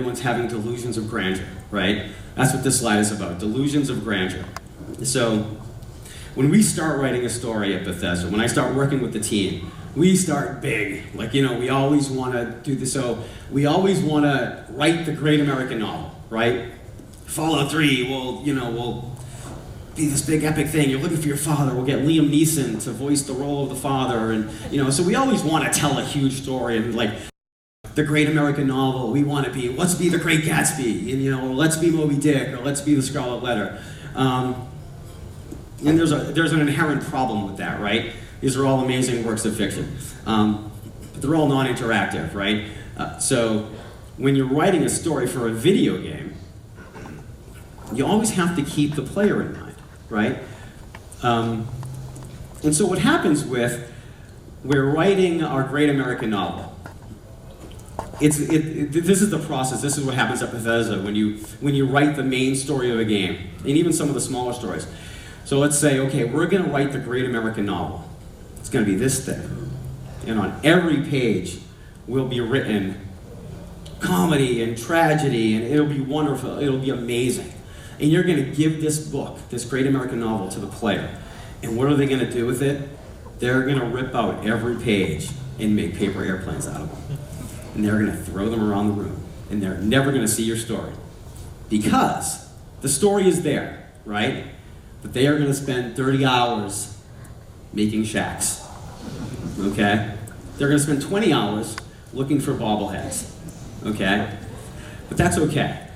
Everyone's having delusions of grandeur, right? That's what this slide is about, delusions of grandeur. So when we start writing a story at Bethesda, when I start working with the team, we start big. Like, we always want to do this. So we always want to write the great American novel, right? Fallout 3 will be this big epic thing. You're looking for your father. We'll get Liam Neeson to voice the role of the father. And, so we always want to tell a huge story. And like, the great American novel, we want to be, let's be the Great Gatsby, and let's be Moby Dick, or let's be the Scarlet Letter. And there's an inherent problem with that, right? These are all amazing works of fiction. But they're all non-interactive, right? So when you're writing a story for a video game, you always have to keep the player in mind, right? And so what happens we're writing our great American novel. This is the process. This is what happens at Bethesda when you write the main story of a game, and even some of the smaller stories. So let's say, okay, we're going to write the great American novel. It's going to be this thick, and on every page will be written comedy and tragedy, and it'll be wonderful. It'll be amazing, and you're going to give this book, this great American novel, to the player. And what are they going to do with it? They're going to rip out every page and make paper airplanes out of them. And they're going to throw them around the room. And they're never going to see your story. Because the story is there, right? But they are going to spend 30 hours making shacks. Okay? They're going to spend 20 hours looking for bobbleheads. Okay? But that's okay.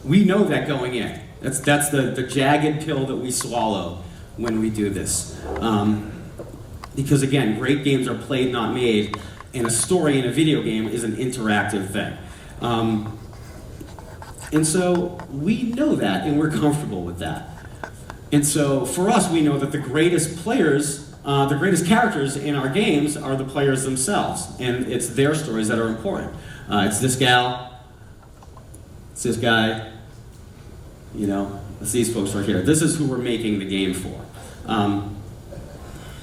We know that going in. That's the jagged pill that we swallow when we do this. Because again, great games are played, not made. And a story in a video game is an interactive thing. And so we know that, and we're comfortable with that. And so for us, we know that the greatest players, the greatest characters in our games are the players themselves. And it's their stories that are important. It's this gal, it's this guy, it's these folks right here. This is who we're making the game for.